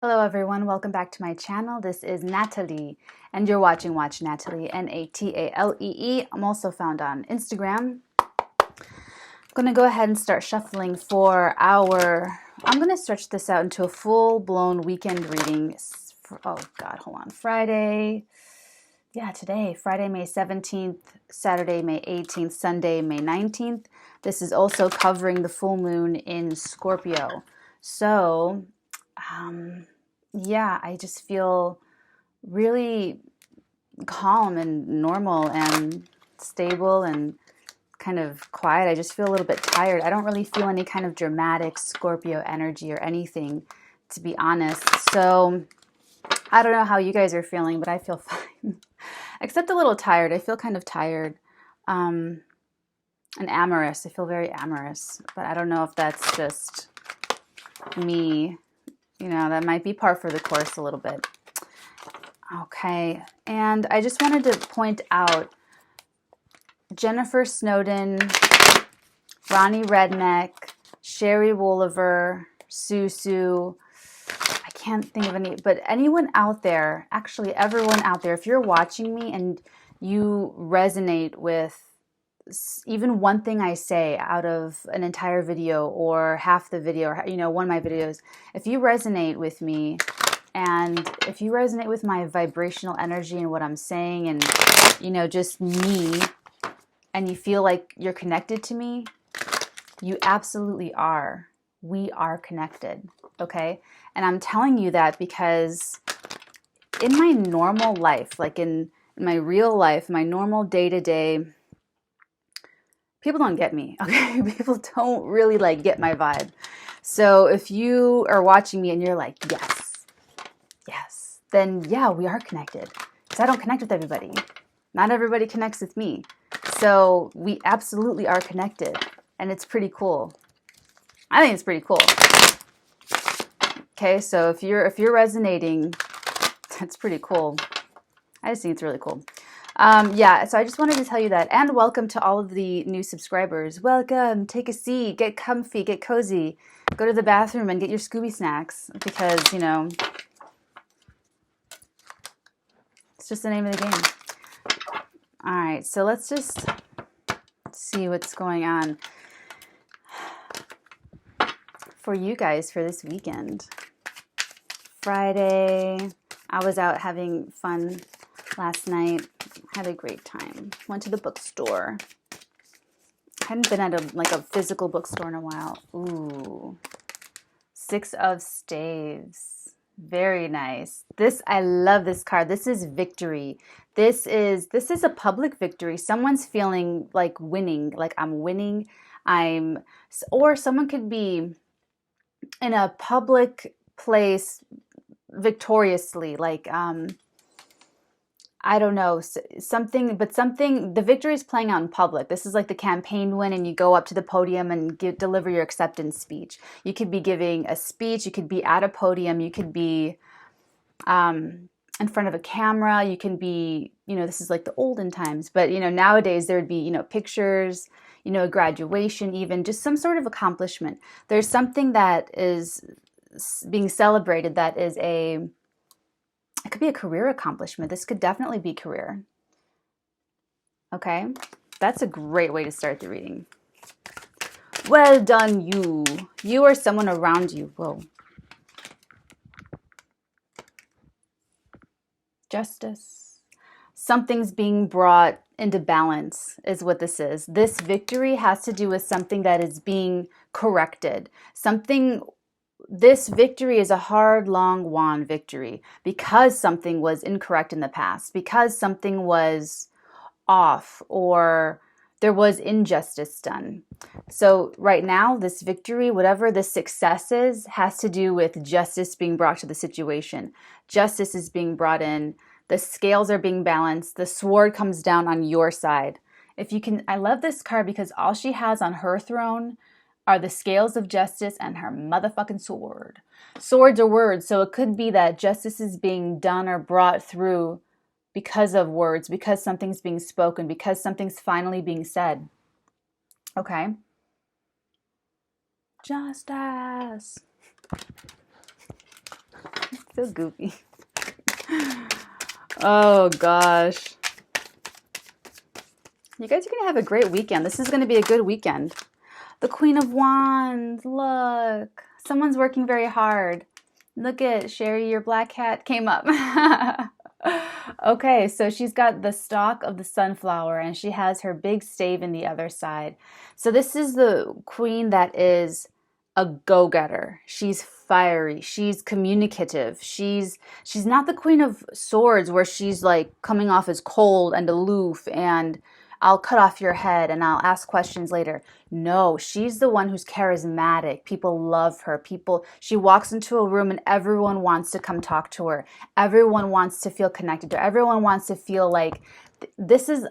Hello everyone, welcome back to my channel. This is Natalie and you're watching Watch Natalie, Natalee. I'm also found on Instagram. I'm going to go ahead and start shuffling for I'm going to stretch this out into a full-blown weekend reading. Friday. Yeah, today, Friday, May 17th, Saturday, May 18th, Sunday, May 19th. This is also covering the full moon in Scorpio. So, yeah, I just feel really calm and normal and stable and kind of quiet. I just feel a little bit tired. I don't really feel any kind of dramatic Scorpio energy or anything, to be honest. So I don't know how you guys are feeling, but I feel fine. Except a little tired. I feel kind of tired. And amorous. I feel very amorous. But I don't know if that's just me. That might be par for the course a little bit. Okay, and I just wanted to point out Jennifer Snowden, Ronnie Redneck, Sherry Wolliver, Susu. I can't think of any, but anyone out there, actually everyone out there, if you're watching me and you resonate with even one thing I say out of an entire video or half the video, or one of my videos, if you resonate with me and if you resonate with my vibrational energy and what I'm saying and just me, and you feel like you're connected to me, you absolutely are. We are connected, okay? And I'm telling you that because in my normal life, like in my real life, my normal day-to-day, people don't get me, okay? People don't really get my vibe. So if you are watching me and you're like, yes, then yeah, we are connected. Because I don't connect with everybody. Not everybody connects with me. So we absolutely are connected. And it's pretty cool. I think it's pretty cool. Okay, so if you're resonating, that's pretty cool. I just think it's really cool. Yeah, so I just wanted to tell you that. And welcome to all of the new subscribers. Welcome. Take a seat. Get comfy. Get cozy. Go to the bathroom and get your Scooby snacks. Because, it's just the name of the game. All right, so let's just see what's going on for you guys for this weekend. Friday, I was out having fun last night. Had a great time. Went to the bookstore. Hadn't been at a physical bookstore in a while. Ooh, Six of Staves. Very nice. I love this card. This is victory. This is a public victory. Someone's feeling like winning, like I'm winning. Or someone could be in a public place victoriously, I don't know, the victory is playing out in public. This is like the campaign win and you go up to the podium and deliver your acceptance speech. You could be giving a speech, you could be at a podium, you could be in front of a camera, you can be, this is like the olden times, but nowadays there would be, pictures, a graduation, even just some sort of accomplishment. There's something that is being celebrated that is it could be a career accomplishment. This could definitely be career. Okay, that's a great way to start the reading. Well done, you. You or someone around you. Whoa. Justice. Something's being brought into balance is what this is. This victory has to do with something that is being corrected. This victory is a hard, long won victory because something was incorrect in the past, because something was off or there was injustice done. So right now, this victory, whatever the success is, has to do with justice being brought to the situation. Justice is being brought in. The scales are being balanced. The sword comes down on your side. I love this card because all she has on her throne are the scales of justice and her motherfucking sword. Swords are words, so it could be that justice is being done or brought through because of words, because something's being spoken, because something's finally being said. Okay? Justice. So goofy. Oh gosh. You guys are going to have a great weekend. This is going to be a good weekend. The Queen of Wands. Look. Someone's working very hard. Look at Sherry, your black cat came up. Okay, so she's got the stalk of the sunflower and she has her big stave in the other side. So this is the queen that is a go-getter. She's fiery. She's communicative. She's not the Queen of Swords where she's like coming off as cold and aloof and I'll cut off your head and I'll ask questions later. No, she's the one who's charismatic. People love her. She walks into a room and everyone wants to come talk to her. Everyone wants to feel connected to her. Everyone wants to feel like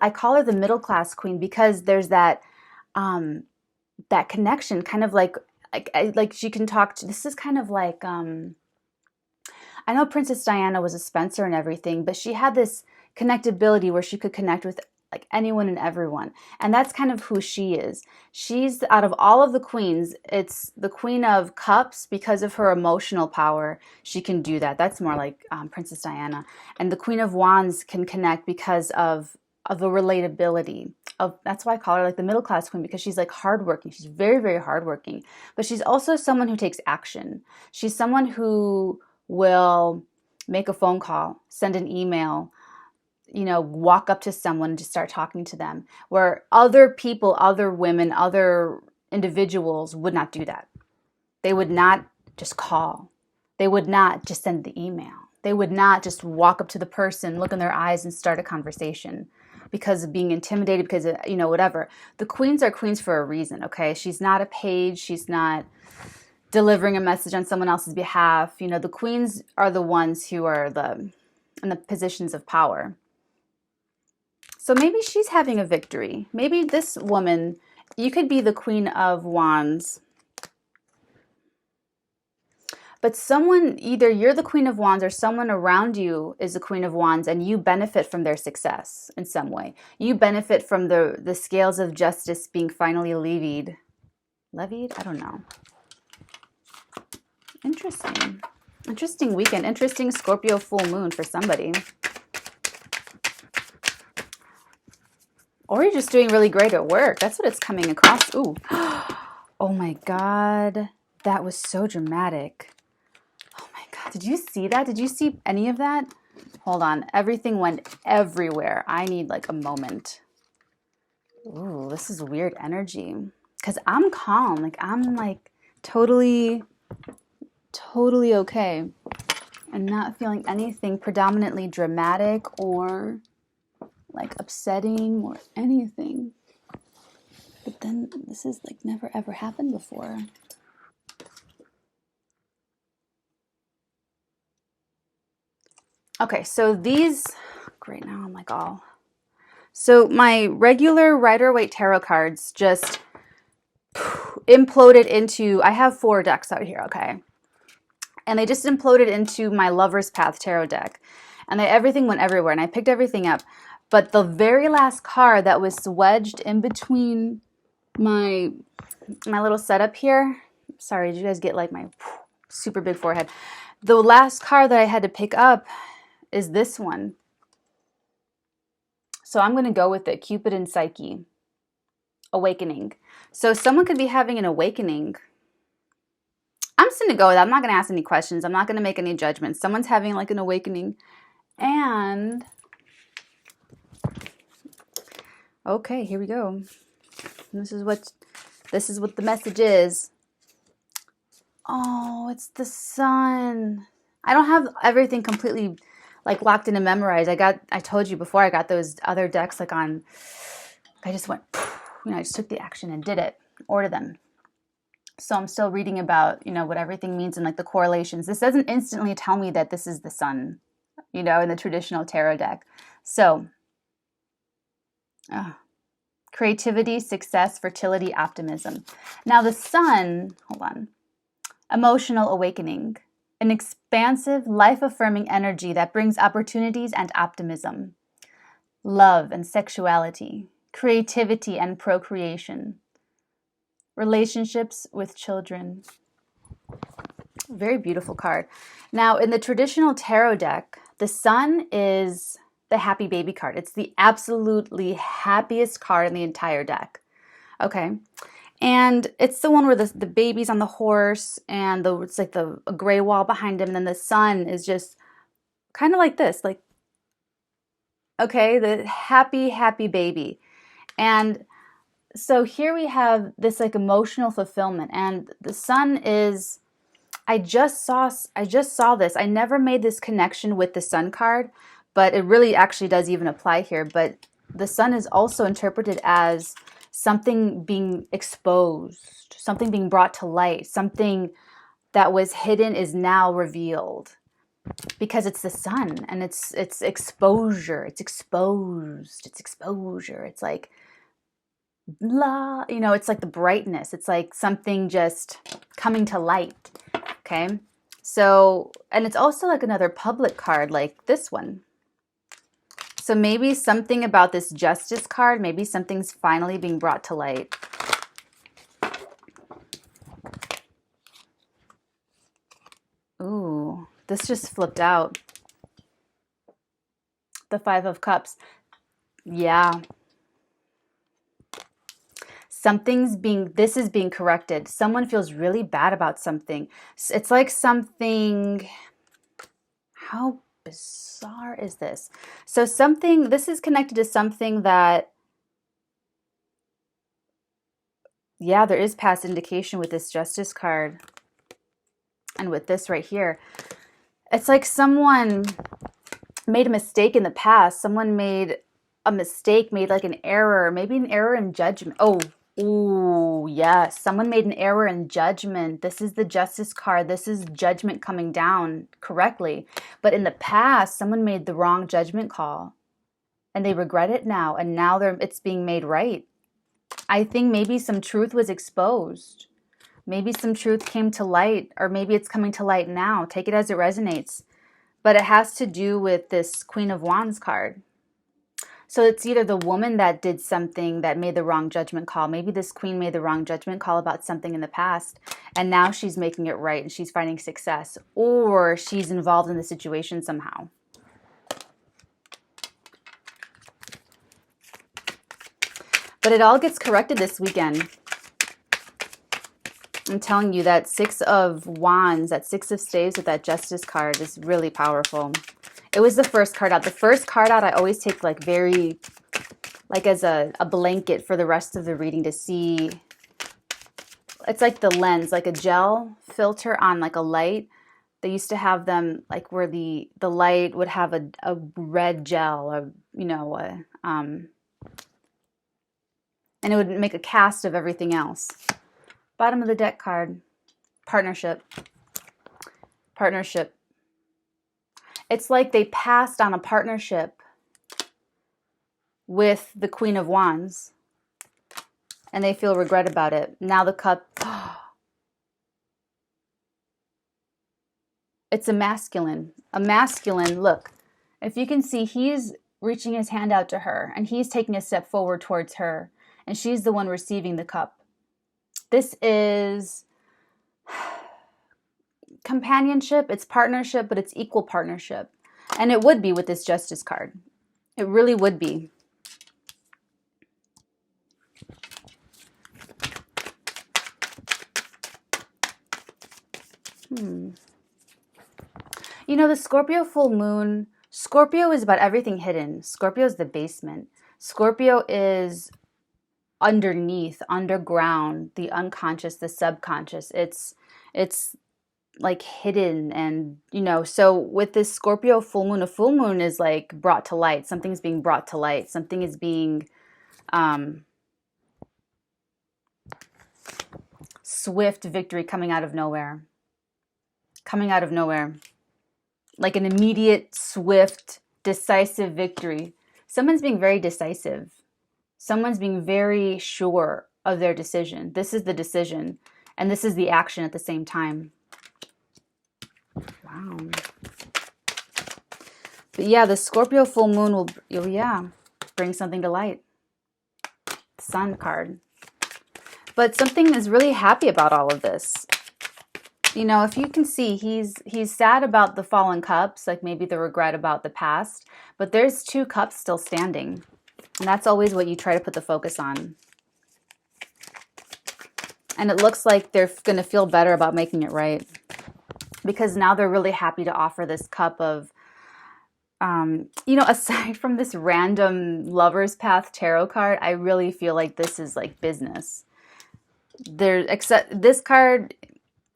I call her the middle class queen because there's that that connection, kind of like she can talk to, this is kind of like I know Princess Diana was a Spencer and everything, but she had this connectability where she could connect with like anyone and everyone. And that's kind of who she is. She's, out of all of the queens, it's the Queen of Cups because of her emotional power. She can do that. That's more like Princess Diana. And the Queen of Wands can connect because of a relatability. That's why I call her like the middle class queen, because she's like hardworking. She's very, very hardworking. But she's also someone who takes action. She's someone who will make a phone call, send an email, walk up to someone and just start talking to them, where other people, other women, other individuals would not do that. They would not just call. They would not just send the email. They would not just walk up to the person, look in their eyes and start a conversation because of being intimidated, because of, whatever. The queens are queens for a reason, okay? She's not a page. She's not delivering a message on someone else's behalf. The queens are the ones who are in the positions of power. So maybe she's having a victory. Maybe this woman, you could be the Queen of Wands. But someone, either you're the Queen of Wands or someone around you is the Queen of Wands and you benefit from their success in some way. You benefit from the scales of justice being finally levied. Levied? I don't know. Interesting. Interesting weekend. Interesting Scorpio full moon for somebody. Or you're just doing really great at work. That's what it's coming across. Ooh. Oh my God. That was so dramatic. Oh my God. Did you see that? Did you see any of that? Hold on. Everything went everywhere. I need like a moment. Ooh, this is weird energy. Because I'm calm. Like I'm like totally okay. And not feeling anything predominantly dramatic or like upsetting or anything. But then this is like never ever happened before. Okay, so these, great, now I'm like all. So my regular Rider-Waite tarot cards just imploded into, I have 4 decks out here, okay? And they just imploded into my Lover's Path tarot deck. And everything went everywhere and I picked everything up. But the very last card that was wedged in between my little setup here, sorry, did you guys get like my super big forehead? The last card that I had to pick up is this one. So I'm going to go with it, Cupid and Psyche, awakening. So someone could be having an awakening. I'm just going to go with that. I'm not going to ask any questions. I'm not going to make any judgments. Someone's having like an awakening. And okay, here we go. This is what the message is. Oh, it's the sun. I don't have everything completely like locked in and memorized. I told you before, I got those other decks like on, I just went, I just took the action and did it, ordered them. So I'm still reading about, what everything means and like the correlations. This doesn't instantly tell me that this is the sun, in the traditional tarot deck. So, creativity, success, fertility, optimism. Now the sun, hold on, emotional awakening, an expansive, life-affirming energy that brings opportunities and optimism, love and sexuality, creativity and procreation, relationships with children. Very beautiful card. Now, in the traditional tarot deck, the sun is the happy baby card. It's the absolutely happiest card in the entire deck. Okay. And it's the one where the baby's on the horse and it's like the a gray wall behind him. And then the sun is just kind of like this, like, okay, the happy, happy baby. And so here we have this like emotional fulfillment, and the sun is, I just saw this. I never made this connection with the sun card, but it really actually does even apply here. But the sun is also interpreted as something being exposed, something being brought to light, something that was hidden is now revealed, because it's the sun and it's exposure, it's exposed, it's exposure. It's like it's like the brightness. It's like something just coming to light. Okay. So, and it's also like another public card like this one. So maybe something about this Justice card, maybe something's finally being brought to light. Ooh, this just flipped out. The Five of Cups. Yeah. This is being corrected. Someone feels really bad about something. It's like something, how bizarre is this? So this is connected to something that, yeah, there is past indication with this Justice card. And with this right here, it's like someone made a mistake in the past. Someone made a mistake, made like an error, maybe an error in judgment. Oh, yes. Someone made an error in judgment. This is the Justice card. This is judgment coming down correctly. But in the past, someone made the wrong judgment call and they regret it now. And now it's being made right. I think maybe some truth was exposed. Maybe some truth came to light, or maybe it's coming to light now. Take it as it resonates. But it has to do with this Queen of Wands card. So it's either the woman that did something that made the wrong judgment call. Maybe this queen made the wrong judgment call about something in the past, and now she's making it right and she's finding success. Or she's involved in the situation somehow. But it all gets corrected this weekend. I'm telling you, that Six of Wands, that Six of Staves with that Justice card is really powerful. It was the first card out. The first card out I always take like very, like as a blanket for the rest of the reading to see. It's like the lens, like a gel filter on like a light. They used to have them like where the light would have a red gel, or, and it would make a cast of everything else. Bottom of the deck card, partnership. Partnership. It's like they passed on a partnership with the Queen of Wands and they feel regret about it. Now the cup, it's a masculine. A masculine, look, if you can see, he's reaching his hand out to her and he's taking a step forward towards her and she's the one receiving the cup. This is companionship, it's partnership, but it's equal partnership. And it would be with this Justice card. It really would be. The Scorpio full moon, Scorpio is about everything hidden. Scorpio is the basement. Scorpio is underneath, underground, the unconscious, the subconscious. It's like hidden, and so with this Scorpio full moon, a full moon is like brought to light. Something's being brought to light. Something is being swift victory coming out of nowhere. Coming out of nowhere. Like an immediate, swift, decisive victory. Someone's being very decisive. Someone's being very sure of their decision. This is the decision, and this is the action at the same time. Wow. But yeah, the Scorpio full moon will, bring something to light. Sun card. But something is really happy about all of this. You know, if you can see, he's sad about the fallen cups, like maybe the regret about the past, but there's 2 cups still standing. And that's always what you try to put the focus on. And it looks like they're going to feel better about making it right, because now they're really happy to offer this cup of, you know, aside from this random Lover's Path tarot card, I really feel like this is like business. Except this card,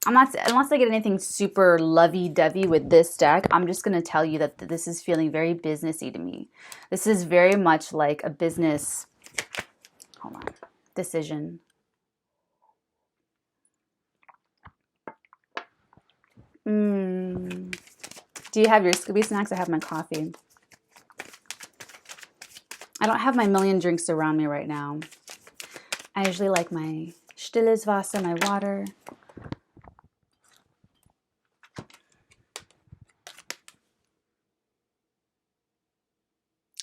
unless I get anything super lovey-dovey with this deck, I'm just going to tell you that this is feeling very businessy to me. This is very much like a business, hold on, decision. Do you have your Scooby Snacks? I have my coffee. I don't have my million drinks around me right now. I usually like my Stilles Wasser, my water.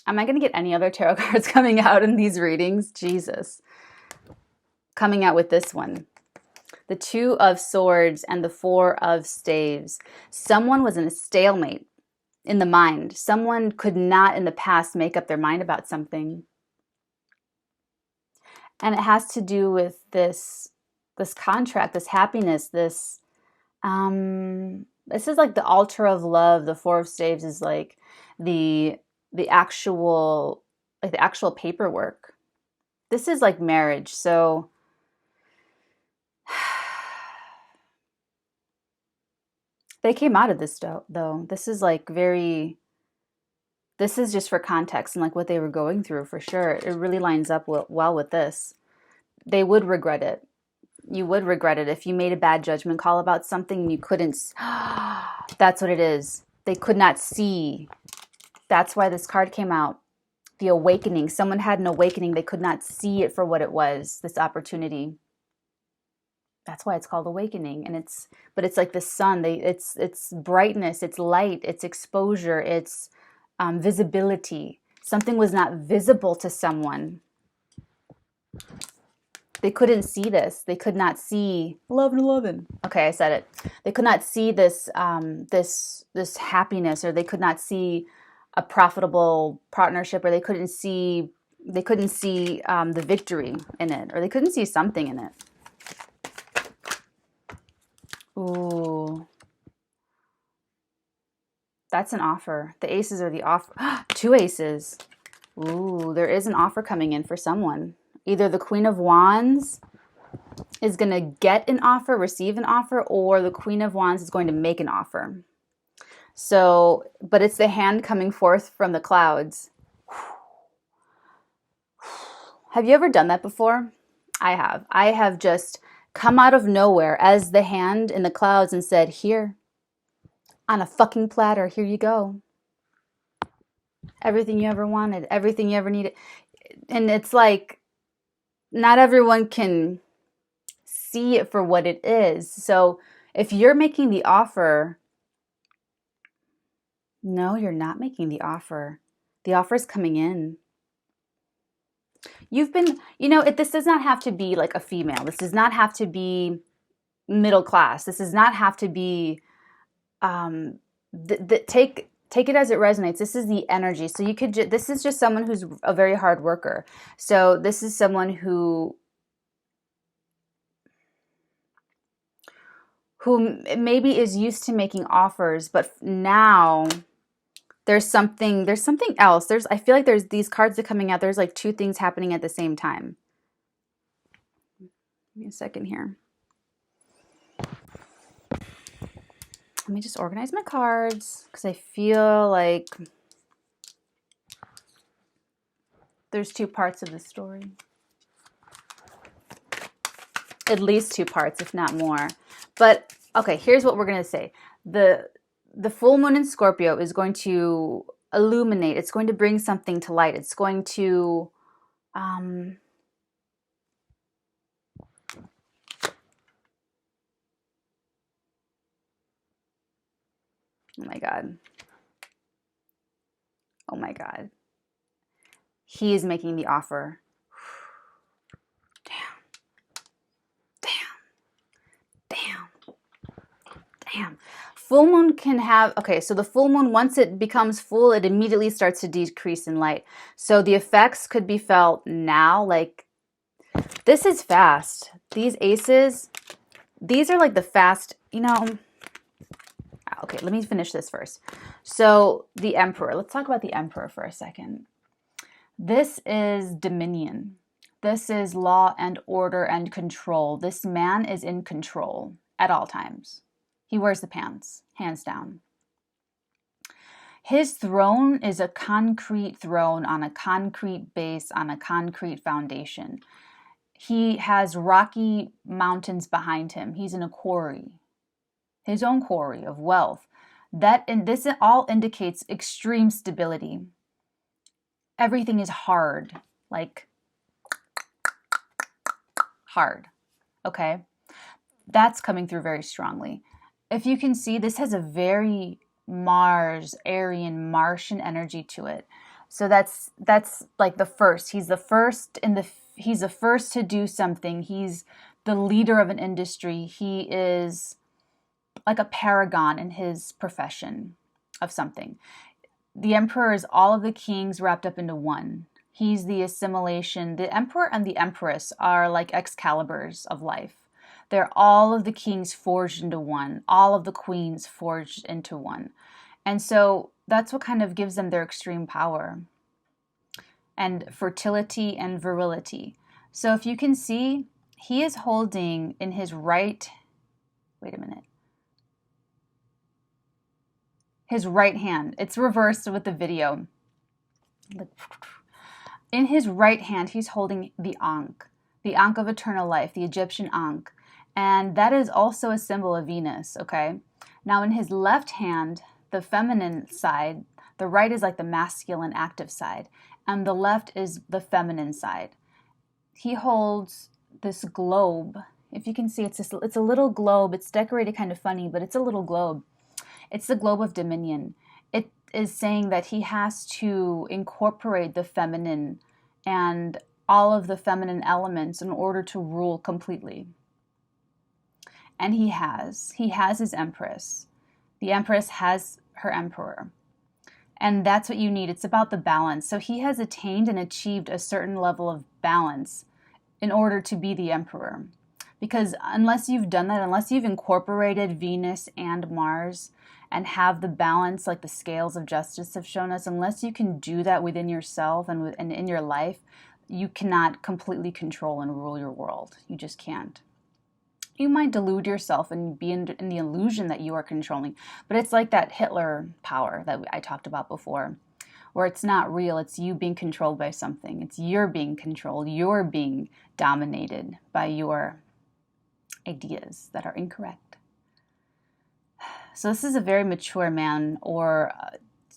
Am I going to get any other tarot cards coming out in these readings? Jesus. Coming out with this one. The 2 of Swords and the 4 of Staves. Someone was in a stalemate in the mind. Someone could not in the past make up their mind about something. And it has to do with this contract, this happiness, this is like the altar of love. The 4 of Staves is like the actual paperwork. This is like marriage. So they came out of this though. This is like this is just for context and like what they were going through for sure. It really lines up well with this. They would regret it. You would regret it if you made a bad judgment call about something and you couldn't. That's what it is. They could not see. That's why this card came out. The awakening. Someone had an awakening. They could not see it for what it was, this opportunity. That's why it's called awakening. And it's like the sun. It's brightness, it's light, it's exposure, it's visibility. Something was not visible to someone. They couldn't see this. They could not see 11. Okay, I said it. They could not see this this happiness, or they could not see a profitable partnership, or they couldn't see the victory in it, or they couldn't see something in it. Ooh. That's an offer. The aces are the offer. 2 aces. Ooh, there is an offer coming in for someone. Either the Queen of Wands is going to get an offer, receive an offer, or the Queen of Wands is going to make an offer. So, but it's the hand coming forth from the clouds. Have you ever done that before? I have. I have just come out of nowhere as the hand in the clouds and said, here, on a fucking platter, here you go. Everything you ever wanted, everything you ever needed. And it's like, not everyone can see it for what it is. So if you're making the offer, no, you're not making the offer. The offer is coming in. You've been, this does not have to be like a female. This does not have to be middle class. This does not have to be, take it as it resonates. This is the energy. So this is just someone who's a very hard worker. So this is someone who maybe is used to making offers, but now there's something else. I feel like there's these cards are coming out. There's like 2 things happening at the same time. Give me a second here. Let me just organize my cards because I feel like there's 2 parts of the story. At least 2 parts, if not more. But okay, here's what we're going to say. The full moon in Scorpio is going to illuminate. It's going to bring something to light. It's going to oh my God. Oh my God. He is making the offer. Damn. full moon can have, okay, so the full moon, once it becomes full, it immediately starts to decrease in light. So the effects could be felt now, like this is fast. These aces, these are like the fast, you know, okay, let me finish this first. So the Emperor, let's talk about the Emperor for a second. This is dominion. This is law and order and control. This man is in control at all times. He wears the pants, hands down. His throne is a concrete throne on a concrete base, on a concrete foundation. He has rocky mountains behind him. He's in a quarry, his own quarry of wealth. This all indicates extreme stability. Everything is hard, like hard, okay? That's coming through very strongly. If you can see, this has a very Mars, Aryan, Martian energy to it. So that's like the first. He's the first he's the first to do something. He's the leader of an industry. He is like a paragon in his profession of something. The Emperor is all of the kings wrapped up into one. He's the assimilation. The Emperor and the Empress are like Excaliburs of life. They're all of the kings forged into one, all of the queens forged into one. And so that's what kind of gives them their extreme power and fertility and virility. So if you can see, he is holding in his right, wait a minute, his right hand. It's reversed with the video. In his right hand, he's holding the Ankh of eternal life, the Egyptian Ankh. And that is also a symbol of Venus, okay? Now in his left hand, the feminine side, the right is like the masculine active side, and the left is the feminine side. He holds this globe. If you can see, it's a little globe. It's decorated kind of funny, but it's a little globe. It's the globe of dominion. It is saying that he has to incorporate the feminine and all of the feminine elements in order to rule completely. And he has his Empress. The Empress has her Emperor. And that's what you need. It's about the balance. So he has attained and achieved a certain level of balance in order to be the Emperor. Because unless you've done that, unless you've incorporated Venus and Mars and have the balance like the scales of justice have shown us, unless you can do that within yourself and in your life, you cannot completely control and rule your world. You just can't. You might delude yourself and be in the illusion that you are controlling. But it's like that Hitler power that I talked about before, where it's not real. It's you being controlled by something. It's you're being controlled. You're being dominated by your ideas that are incorrect. So this is a very mature man, or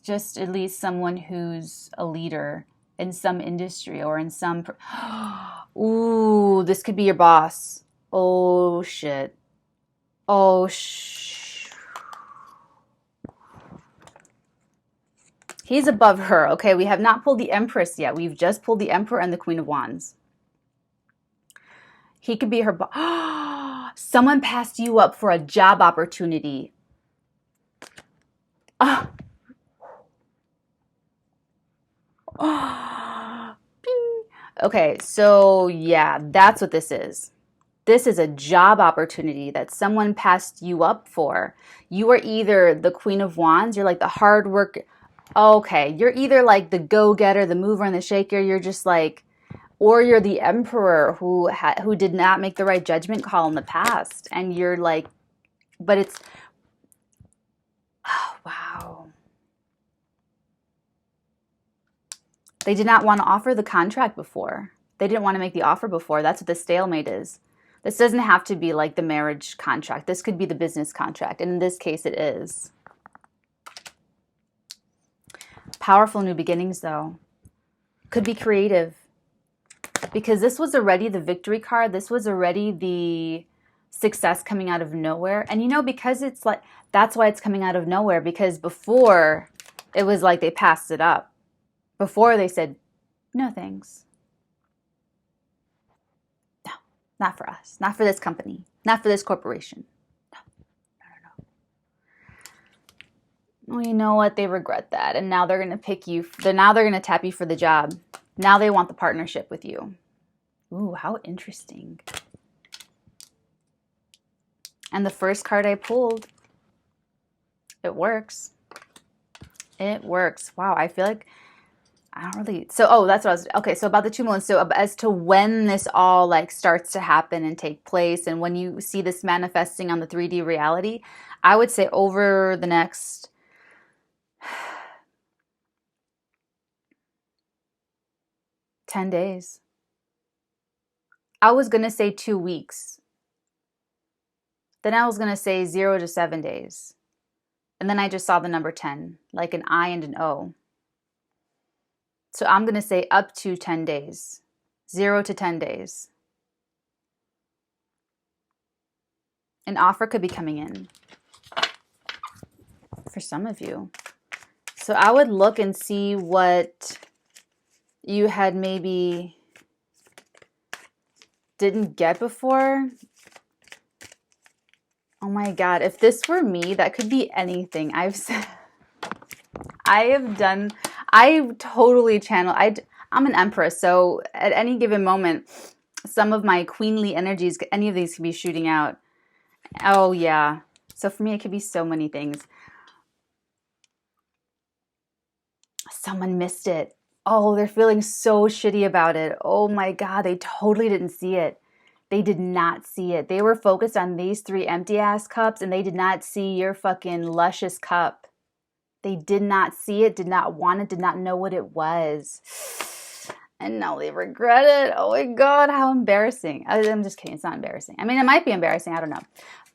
just at least someone who's a leader in some industry or in some... Ooh, this could be your boss. Oh, shit. Oh, He's above her. Okay, we have not pulled the Empress yet. We've just pulled the Emperor and the Queen of Wands. He could be her boss. Someone passed you up for a job opportunity. Okay, so yeah, that's what this is. This is a job opportunity that someone passed you up for. You are either the Queen of Wands, you're like the hard work. Okay, you're either like the go-getter, the mover and the shaker. You're just like, or you're the Emperor who did not make the right judgment call in the past. And you're like, but it's, oh, wow. They did not want to offer the contract before. They didn't want to make the offer before. That's what the stalemate is. This doesn't have to be like the marriage contract. This could be the business contract. And in this case, it is. Powerful new beginnings, though. Could be creative. Because this was already the victory card. This was already the success coming out of nowhere. And you know, because it's like, that's why it's coming out of nowhere. Because before, it was like they passed it up. Before they said, no thanks. No, not for us. Not for this company. Not for this corporation. No. Well, you know what? They regret that. And now they're going to pick you. Now they're going to tap you for the job. Now they want the partnership with you. Ooh, how interesting. And the first card I pulled, it works. It works. Wow, I feel like I don't really. So, oh, that's what I was. Okay, so about the 2 million. So, as to when this all like starts to happen and take place, and when you see this manifesting on the 3D reality, I would say over the next 10 days. I was going to say 2 weeks. Then I was going to say 0 to 7 days. And then I just saw the number 10, like an I and an O. So I'm going to say up to 10 days, 0 to 10 days. An offer could be coming in for some of you. So I would look and see what you had maybe didn't get before. Oh my God, if this were me, that could be anything. I totally channel. I'm an empress, so at any given moment, some of my queenly energies, any of these could be shooting out. Oh yeah. So for me, it could be so many things. Someone missed it. Oh, they're feeling so shitty about it. Oh my God, they totally didn't see it. They did not see it. They were focused on these 3 empty ass cups and they did not see your fucking luscious cup. They did not see it, did not want it, did not know what it was. And now they regret it. Oh my God, how embarrassing. I'm just kidding. It's not embarrassing. I mean, it might be embarrassing. I don't know.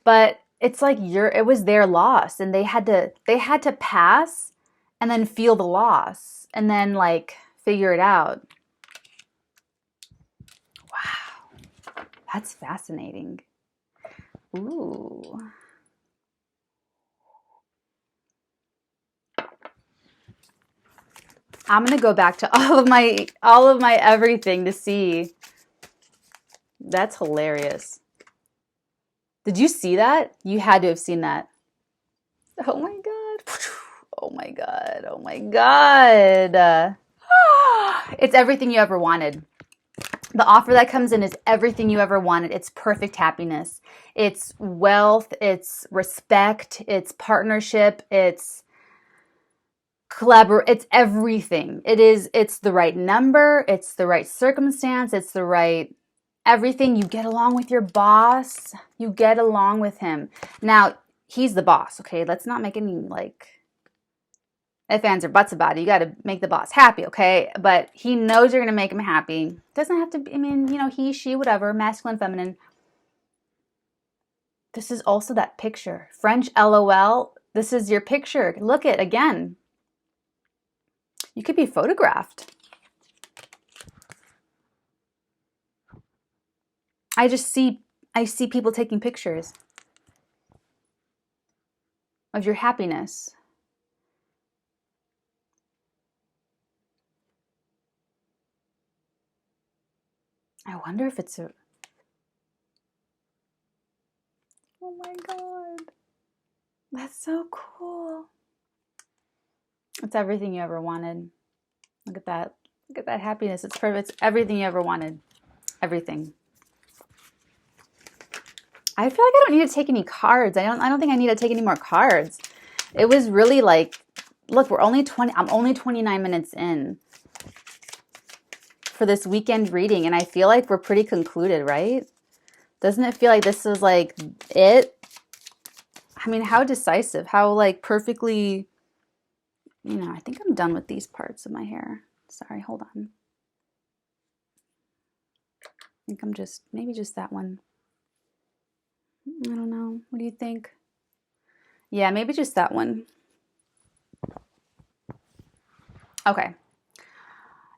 But it's like it was their loss and they had to pass and then feel the loss and then like figure it out. Wow. That's fascinating. Ooh. I'm going to go back to all of my everything to see. That's hilarious. Did you see that? You had to have seen that. Oh my God. Oh my God. Oh my God. It's everything you ever wanted. The offer that comes in is everything you ever wanted. It's perfect happiness. It's wealth. It's respect. It's partnership. It's it's everything. It's the right number. It's the right circumstance. It's the right everything. You get along with your boss. You get along with him. Now, he's the boss, okay? Let's not make any like ifs, ands, or buts about it. You got to make the boss happy, okay? But he knows you're going to make him happy. Doesn't have to be, I mean, you know, he, she, whatever, masculine, feminine. This is also that picture. French LOL. This is your picture. Look it again. You could be photographed. I see people taking pictures of your happiness. I wonder if it's a... Oh my God. That's so cool. It's everything you ever wanted. Look at that. Look at that happiness. It's perfect. It's everything you ever wanted. Everything. I feel like I don't need to take any cards. I don't think I need to take any more cards. It was really like, look, I'm only 29 minutes in for this weekend reading, and I feel like we're pretty concluded, right? Doesn't it feel like this is like it? I mean, how decisive, how like perfectly, you know, I think I'm done with these parts of my hair. Sorry, hold on. I think I'm maybe just that one. I don't know. What do you think? Yeah, maybe just that one. Okay.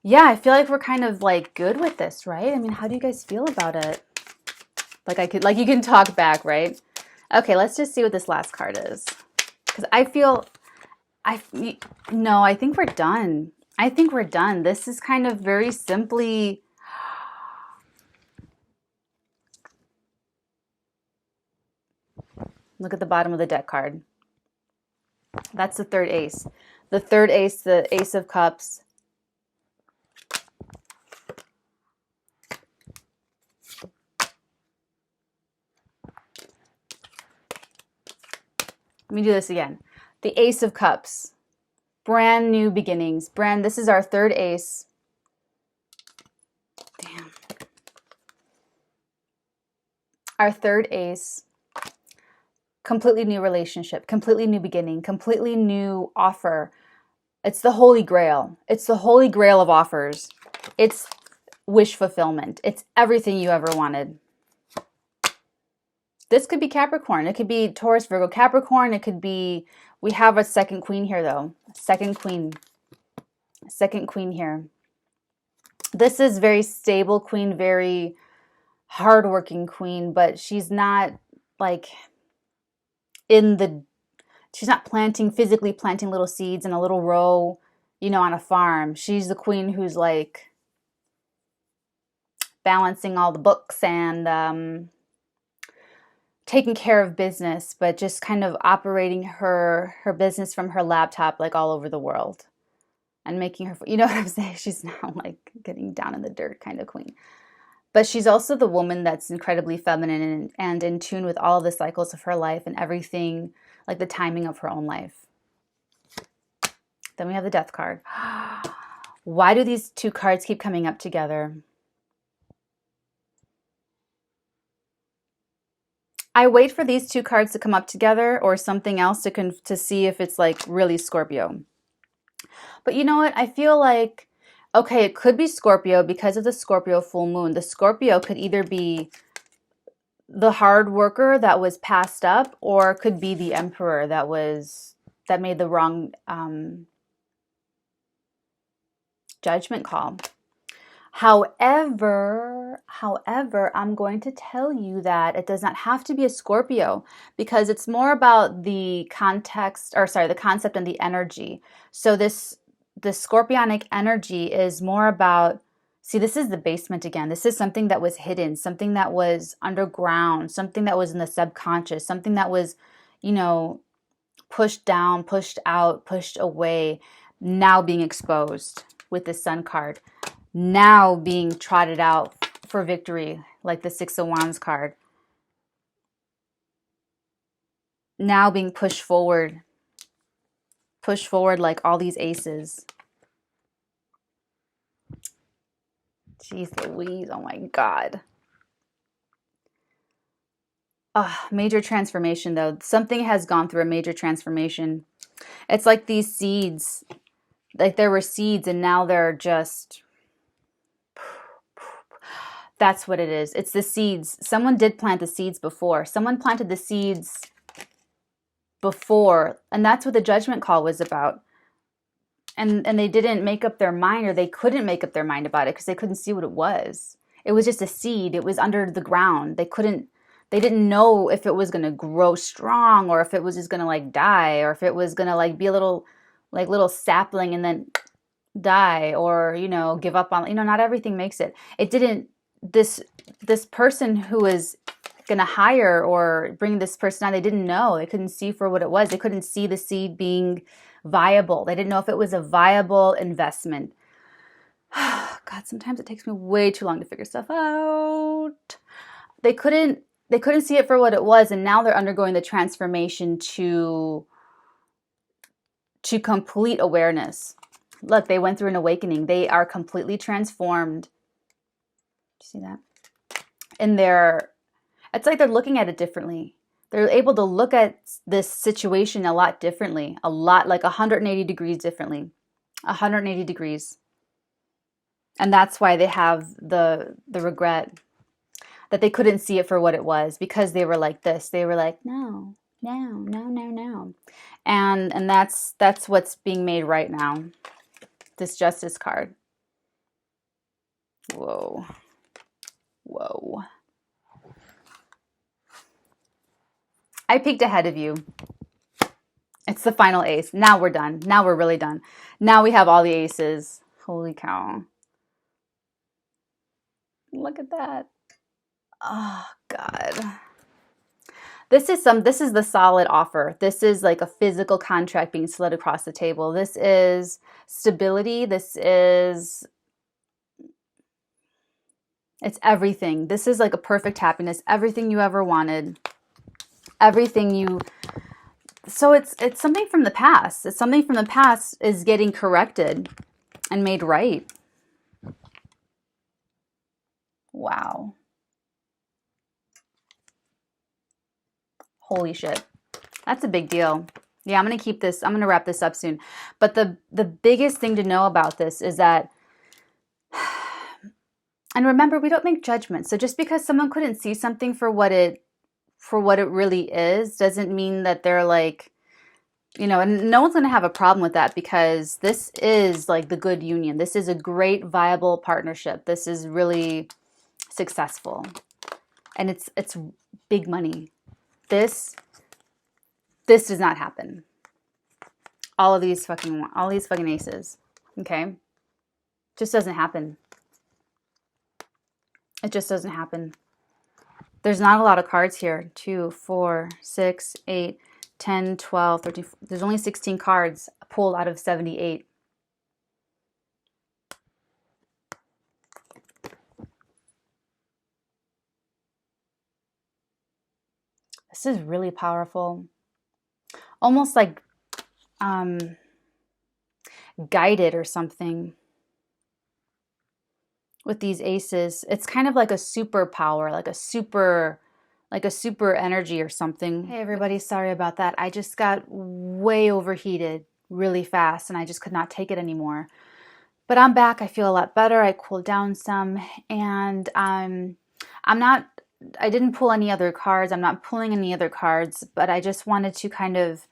Yeah, I feel like we're kind of like good with this, right? I mean, how do you guys feel about it? Like you can talk back, right? Okay, let's just see what this last card is. Because I think we're done. I think we're done. This is kind of very simply... Look at the bottom of the deck card. That's the third ace. The third ace, the Ace of Cups. Let me do this again. The Ace of Cups. Brand new beginnings. This is our third ace. Damn. Our third ace. Completely new relationship, completely new beginning, completely new offer. It's the Holy Grail. It's the Holy Grail of offers. It's wish fulfillment. It's everything you ever wanted. This could be Capricorn. It could be Taurus, Virgo, Capricorn. It could be, we have a second queen here though. Second queen here. This is very stable queen, very hardworking queen, but she's not like she's not physically planting little seeds in a little row, you know, on a farm. She's the queen who's like balancing all the books and taking care of business, but just kind of operating her business from her laptop, like all over the world, and making her, you know what I'm saying? She's now like getting down in the dirt kind of queen. But she's also the woman that's incredibly feminine and in tune with all the cycles of her life and everything, like the timing of her own life. Then we have the Death card. Why do these two cards keep coming up together? I wait for these two cards to come up together or something else to see if it's like really Scorpio. But you know what? I feel like, okay, it could be Scorpio because of the Scorpio full moon. The Scorpio could either be the hard worker that was passed up, or could be the Emperor that made the wrong judgment call. However, I'm going to tell you that it does not have to be a Scorpio, because it's more about the context, or sorry, the concept and the energy. So the Scorpionic energy is more about, see, this is the basement again. This is something that was hidden, something that was underground, something that was in the subconscious, something that was, you know, pushed down, pushed out, pushed away, now being exposed with the Sun card, now being trotted out for victory, like the Six of Wands card, now being pushed forward like all these aces. Jeez Louise, oh my God. Major transformation though. Something has gone through a major transformation. It's like these seeds, like there were seeds and now they're just, that's what it is. It's the seeds. Someone did plant the seeds before. Someone planted the seeds before, and that's what the judgment call was about. And they didn't make up their mind, or they couldn't make up their mind about it because they couldn't see what it was. It was just a seed. It was under the ground. They didn't know if it was going to grow strong, or if it was just going to like die, or if it was going to like be a little sapling and then die, or, you know, give up on, you know, not everything makes it. It didn't, this person who was going to hire or bring this person on, they didn't know. They couldn't see for what it was. They couldn't see the seed being viable. They didn't know if it was a viable investment. God, sometimes it takes me way too long to figure stuff out. They couldn't see it for what it was, and now they're undergoing the transformation to complete awareness. Look, they went through an awakening. They are completely transformed. See that? And it's like they're looking at it differently. They're able to look at this situation a lot differently, a lot, like 180 degrees differently, 180 degrees. And that's why they have the regret that they couldn't see it for what it was, because they were like this. They were like, no. And that's what's being made right now. This Justice card. Whoa. I peeked ahead of you. It's the final ace. Now we're done. Now we're really done. Now we have all the aces. Holy cow. Look at that. Oh, God. This is the solid offer. This is like a physical contract being slid across the table. This is stability. It's everything. This is like a perfect happiness. Everything you ever wanted. Everything you... So it's something from the past. It's something from the past is getting corrected and made right. Wow. Holy shit. That's a big deal. Yeah, I'm going to wrap this up soon. But the biggest thing to know about this is that, and remember, we don't make judgments. So just because someone couldn't see something for what it really is, doesn't mean that they're like, and no one's going to have a problem with that, because this is like the good union. This is a great, viable partnership. This is really successful. And it's big money. This does not happen. All these fucking aces. Okay? Just doesn't happen. It just doesn't happen. There's not a lot of cards here. 2, 4, 6, 8, 10, 12, 13. There's only 16 cards pulled out of 78. This is really powerful. Almost like guided or something. With these aces, it's kind of like a superpower, like a super energy or something. Hey everybody, sorry about that. I just got way overheated really fast and I just could not take it anymore. But I'm back. I feel a lot better. I cooled down some, and I didn't pull any other cards. I'm not pulling any other cards, but I just wanted to kind of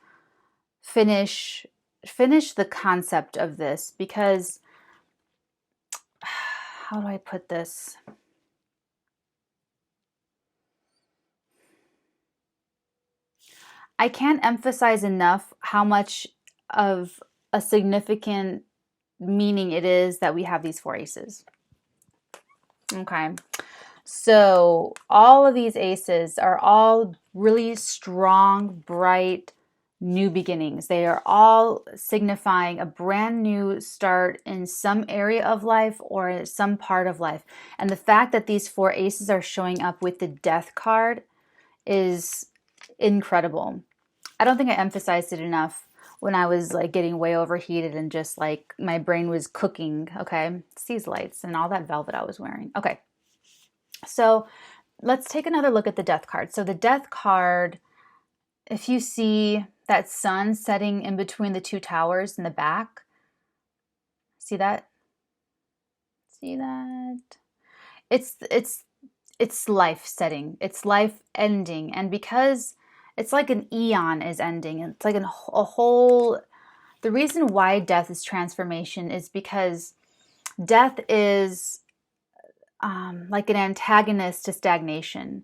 finish the concept of this, because how do I put this? I can't emphasize enough how much of a significant meaning it is that we have these 4 aces. Okay. So all of these aces are all really strong, bright, new beginnings. They are all signifying a brand new start in some area of life or some part of life. And the fact that these 4 aces are showing up with the Death card is incredible. I don't think I emphasized it enough when I was like getting way overheated and just like my brain was cooking. Okay, it's these lights and all that velvet I was wearing. Okay, so let's take another look at the Death card. So the Death card, if you see that sun setting in between the 2 towers in the back, see that? See that? It's life setting. It's life ending, and because it's like an eon is ending, it's like a whole. The reason why death is transformation is because death is like an antagonist to stagnation.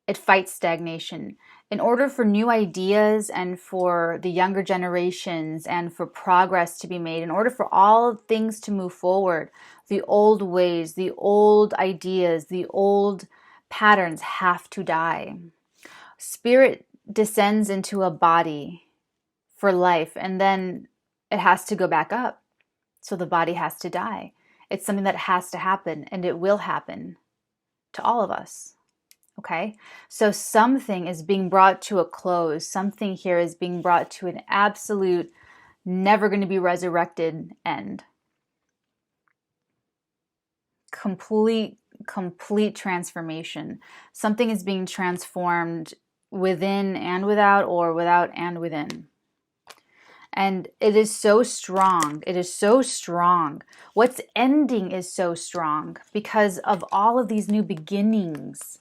It fights stagnation. In order for new ideas and for the younger generations and for progress to be made, in order for all things to move forward, the old ways, the old ideas, the old patterns have to die. Spirit descends into a body for life, and then it has to go back up. So the body has to die. It's something that has to happen, and it will happen to all of us. Okay, so something is being brought to a close. Something here is being brought to an absolute, never going to be resurrected end. Complete transformation. Something is being transformed within and without, or without and within. And it is so strong. It is so strong. What's ending is so strong because of all of these new beginnings.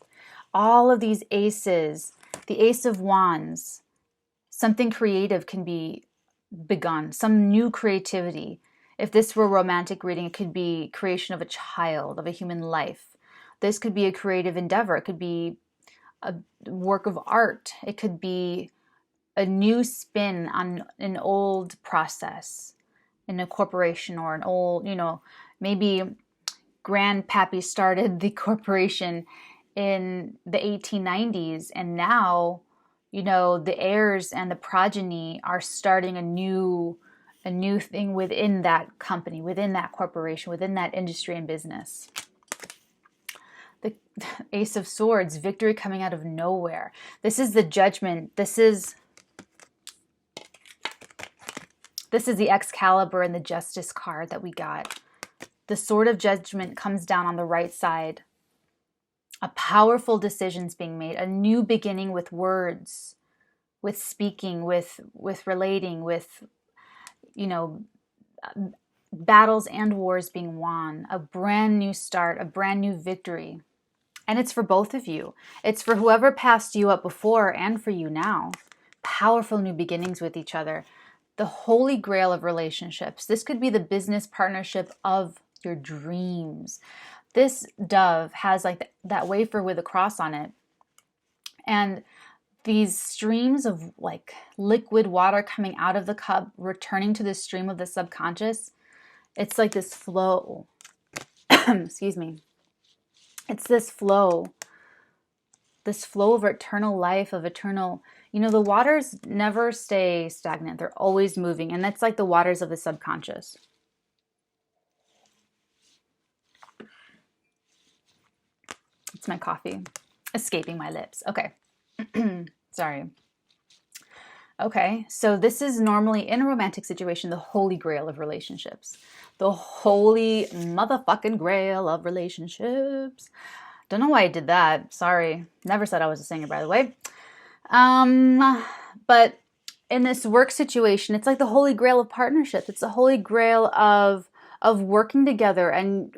All of these aces, the Ace of Wands, something creative can be begun, some new creativity. If this were a romantic reading, it could be creation of a child, of a human life. This could be a creative endeavor. It could be a work of art. It could be a new spin on an old process in a corporation, or an old, maybe Grandpappy started the corporation in the 1890s, and now, you know, the heirs and the progeny are starting a new thing within that company, within that corporation, within that industry and business. The Ace of Swords, victory coming out of nowhere. This is the Judgment. This is the Excalibur and the Justice card that we got. The Sword of Judgment comes down on the right side. A powerful decision's being made, a new beginning with words, with speaking, with relating, with, you know, battles and wars being won, a brand new start, a brand new victory. And it's for both of you. It's for whoever passed you up before and for you now. Powerful new beginnings with each other. The holy grail of relationships. This could be the business partnership of your dreams. This dove has like that wafer with a cross on it. And these streams of like liquid water coming out of the cup, returning to the stream of the subconscious. It's like this flow. Excuse me. It's this flow of eternal life, of eternal, you know, the waters never stay stagnant. They're always moving. And that's like the waters of the subconscious. It's my coffee escaping my lips. Okay. Sorry. Okay, so this is normally in a romantic situation, the holy grail of relationships. The holy motherfucking grail of relationships. Don't know why I did that. Sorry. Never said I was a singer, by the way. But in this work situation, it's like the holy grail of partnerships. It's the holy grail of working together. And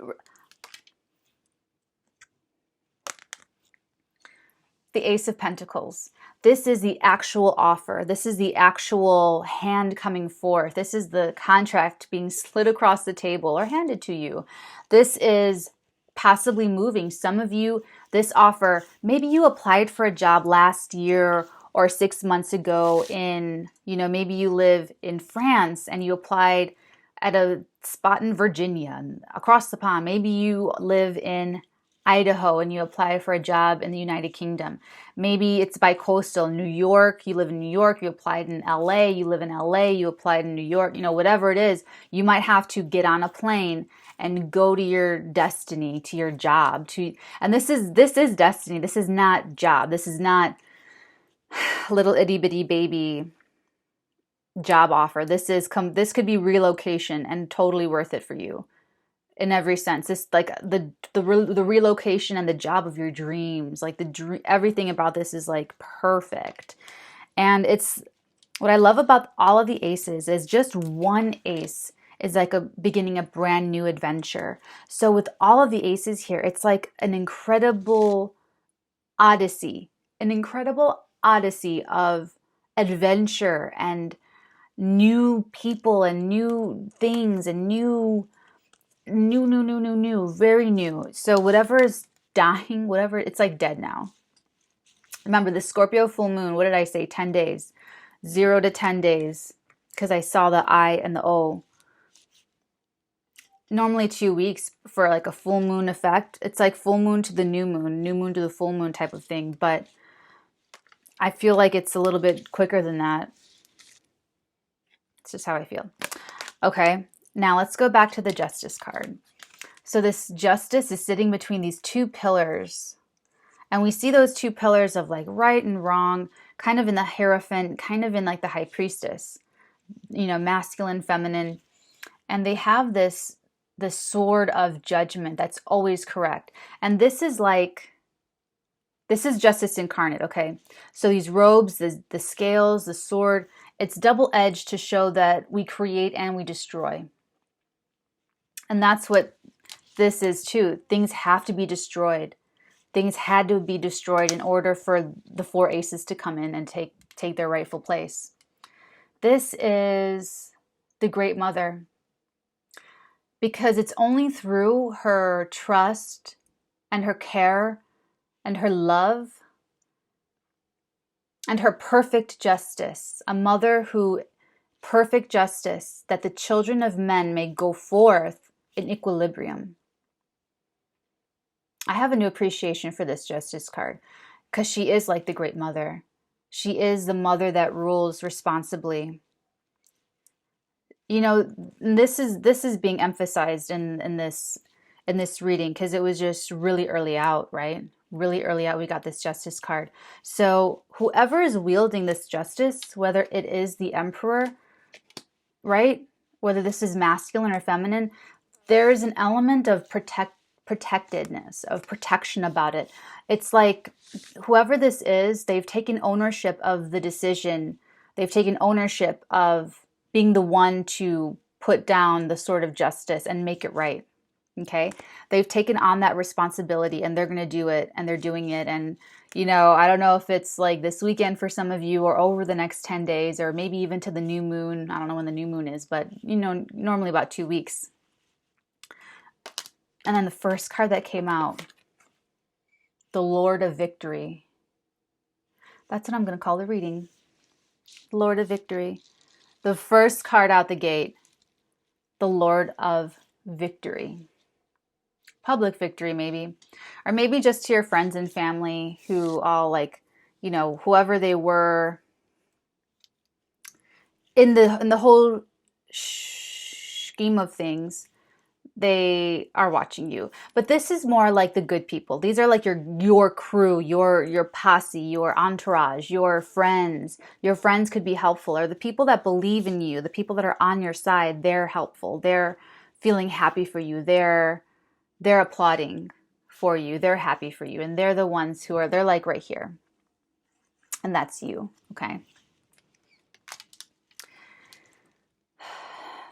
the Ace of Pentacles. This is the actual offer. This is the actual hand coming forth. This is the contract being slid across the table or handed to you. This is possibly moving. Some of you, this offer, maybe you applied for a job last year or 6 months ago in, you know, maybe you live in France and you applied at a spot in Virginia across the pond. Maybe you live in Idaho and you apply for a job in the United Kingdom. Maybe it's bi-coastal. New York, you live in New York, you applied in LA, you live in LA, you applied in New York, you know, whatever it is, you might have to get on a plane and go to your destiny, to your job. And this is destiny. This is not job. This is not little itty bitty baby job offer. This could be relocation and totally worth it for you. In every sense, it's like the relocation and the job of your dreams. Like everything about this is like perfect. And it's what I love about all of the aces is just one ace is like a beginning a brand new adventure. So with all of the aces here, it's like an incredible odyssey of adventure and new people and new things and new, very new. So whatever is dying, whatever, it's like dead now. Remember the Scorpio full moon, what did I say? 10 days, 0 to 10 days, because I saw the I and the O. Normally 2 weeks for like a full moon effect. It's like full moon to the new moon to the full moon type of thing. But I feel like it's a little bit quicker than that. It's just how I feel. Okay. Now let's go back to the Justice card. So this Justice is sitting between these two pillars. And we see those two pillars of like right and wrong, kind of in the Hierophant, kind of in like the High Priestess, you know, masculine, feminine. And they have the sword of judgment that's always correct. And this is justice incarnate, okay? So these robes, the scales, the sword, it's double-edged to show that we create and we destroy. And that's what this is too. Things have to be destroyed. Things had to be destroyed in order for the four aces to come in and take their rightful place. This is the Great Mother. Because it's only through her trust and her care and her love and her perfect justice, a mother who perfect justice, that the children of men may go forth in equilibrium. I have a new appreciation for this Justice card because she is like the Great Mother. She is the mother that rules responsibly. You know, this is being emphasized in this reading because it was just really early out, right? Really early out, we got this Justice card. So whoever is wielding this justice, whether it is the Emperor, right? Whether this is masculine or feminine, there is an element of protectedness, of protection about it. It's like whoever this is, they've taken ownership of the decision. They've taken ownership of being the one to put down the sword of justice and make it right. Okay? They've taken on that responsibility and they're going to do it and they're doing it. And, you know, I don't know if it's like this weekend for some of you or over the next 10 days or maybe even to the new moon. I don't know when the new moon is, but, you know, normally about 2 weeks. And then the first card that came out, the Lord of Victory. That's what I'm going to call the reading. Lord of Victory. The first card out the gate, the Lord of Victory. Public victory, maybe. Or maybe just to your friends and family who all like, you know, whoever they were in the whole scheme of things, they are watching you. But this is more like the good people. These are like your crew, your posse, your entourage, your friends. Your friends could be helpful, or the people that believe in you, the people that are on your side, they're helpful. They're feeling happy for you. They're applauding for you. They're happy for you. And they're the ones who are, they're like right here. And that's you, okay?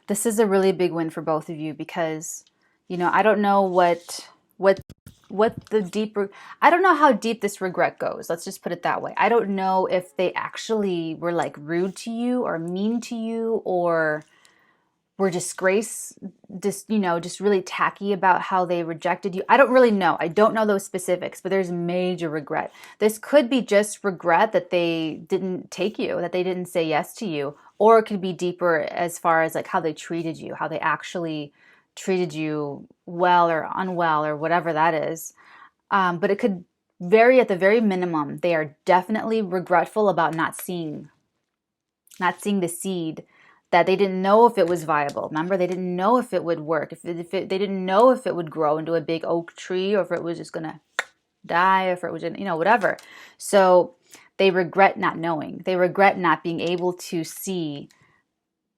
This is a really big win for both of you because, you know, I don't know what the deeper, I don't know how deep this regret goes. Let's just put it that way. I don't know if they actually were like rude to you or mean to you or were just really tacky about how they rejected you. I don't really know. I don't know those specifics, but there's major regret. This could be just regret that they didn't take you, that they didn't say yes to you, or it could be deeper as far as like how they treated you, how they actually treated you well or unwell or whatever that is. But it could vary at the very minimum. They are definitely regretful about not seeing the seed, that they didn't know if it was viable. Remember, they didn't know if it would work. They didn't know if it would grow into a big oak tree or if it was just going to die, or if it was, you know, whatever. So they regret not knowing. They regret not being able to see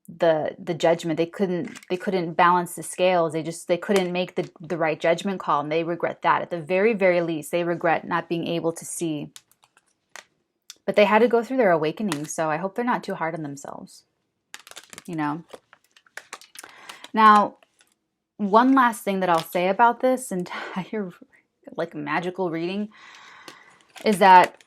the judgment. They couldn't balance the scales. They couldn't make the right judgment call. And they regret that. At the very, very least, they regret not being able to see. But they had to go through their awakening. So I hope they're not too hard on themselves. You know. Now, one last thing that I'll say about this entire like magical reading is that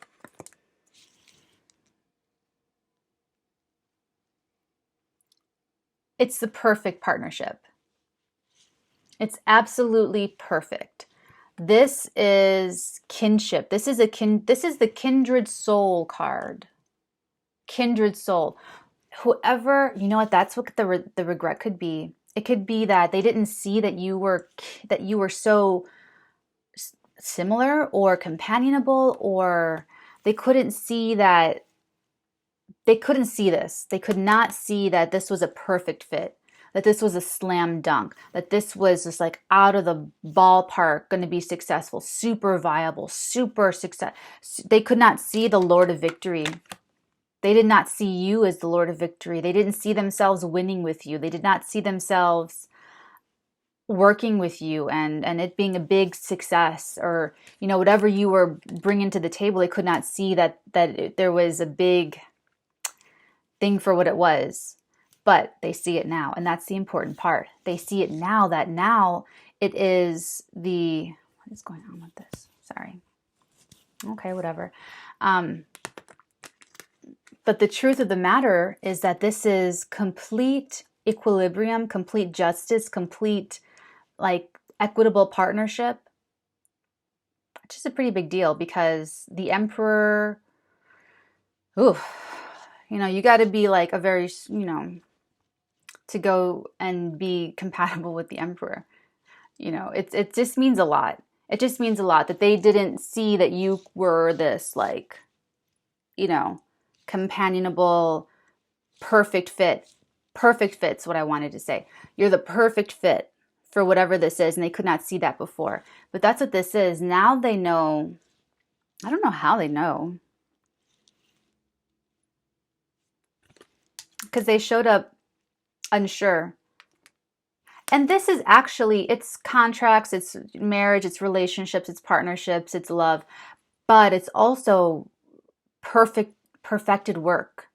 it's the perfect partnership. It's absolutely perfect. This is kinship. This is the kindred soul card. Kindred soul. Whoever, you know what, that's what the regret could be. It could be that they didn't see that you were so similar or companionable, or they couldn't see that, they couldn't see this. They could not see that this was a perfect fit, that this was a slam dunk, that this was just like out of the ballpark, going to be successful, super viable, super success. They could not see the Lord of Victory. They did not see you as the Lord of Victory. They didn't see themselves winning with you. They did not see themselves working with you and it being a big success, or, you know, whatever you were bringing to the table. They could not see that there was a big thing for what it was. But they see it now, and that's the important part. They see it now, that now it is the, what is going on with this? Sorry. Okay, whatever. But the truth of the matter is that this is complete equilibrium, complete justice, complete like equitable partnership, which is a pretty big deal because the Emperor, you know, you got to be like a very, you know, to go and be compatible with the Emperor. You know, it just means a lot. It just means a lot that they didn't see that you were this, like, you know, companionable, perfect fit. Perfect fit's what I wanted to say. You're the perfect fit for whatever this is, and they could not see that before. But that's what this is. Now they know. I don't know how they know. Because they showed up unsure. And this is actually, it's contracts, it's marriage, it's relationships, it's partnerships, it's love, but it's also perfected work.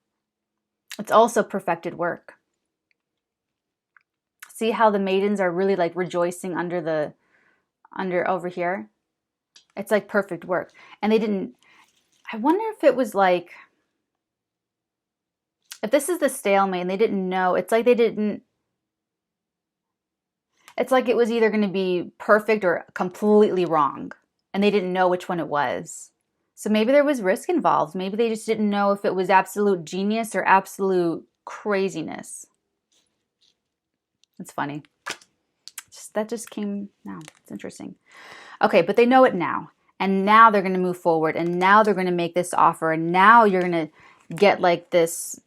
It's also perfected work. See how the maidens are really like rejoicing under over here? It's like perfect work. And they didn't, I wonder if it was like, if this is the stalemate and they didn't know, it's like they didn't, it's like it was either going to be perfect or completely wrong, and they didn't know which one it was. So maybe there was risk involved. Maybe they just didn't know if it was absolute genius or absolute craziness. It's funny. That just came now. It's interesting. Okay, but they know it now. And now they're going to move forward. And now they're going to make this offer. And now you're going to get like this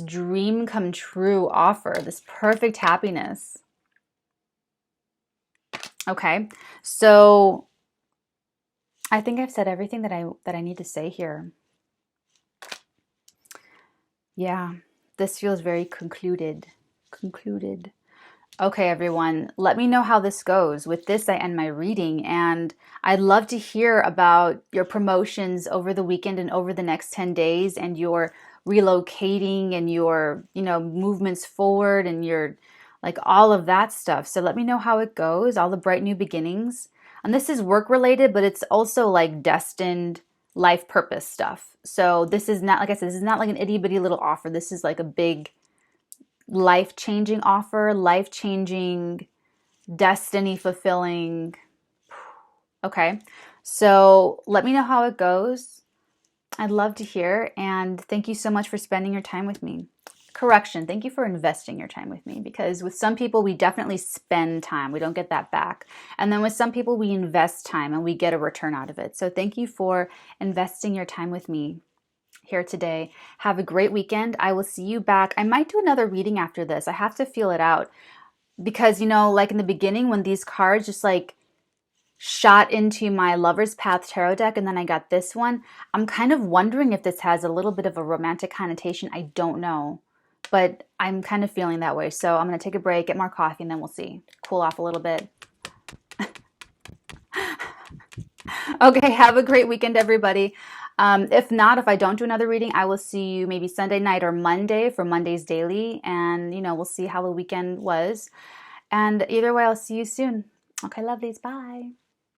dream come true offer, this perfect happiness. Okay, so I think I've said everything that I need to say here. Yeah, this feels very concluded. Okay, everyone, let me know how this goes. With this, I end my reading, and I'd love to hear about your promotions over the weekend and over the next 10 days, and your relocating and your, movements forward and your, like, all of that stuff. So let me know how it goes, all the bright new beginnings. And this is work related, but it's also like destined life purpose stuff. So this is not, like I said, this is not like an itty bitty little offer. This is like a big life-changing offer, life-changing, destiny-fulfilling. Okay, so let me know how it goes. I'd love to hear, and thank you so much for spending your time with me. Correction, thank you for investing your time with me, because with some people, we definitely spend time. We don't get that back. And then with some people, we invest time and we get a return out of it. So thank you for investing your time with me here today. Have a great weekend. I will see you back. I might do another reading after this. I have to feel it out because, like in the beginning when these cards just like shot into my Lover's Path tarot deck and then I got this one, I'm kind of wondering if this has a little bit of a romantic connotation. I don't know, but I'm kind of feeling that way. So I'm going to take a break, get more coffee, and then we'll see. Cool off a little bit. Okay, have a great weekend, everybody. If I don't do another reading, I will see you maybe Sunday night or Monday for Monday's Daily. And, we'll see how the weekend was. And either way, I'll see you soon. Okay, lovelies. Bye.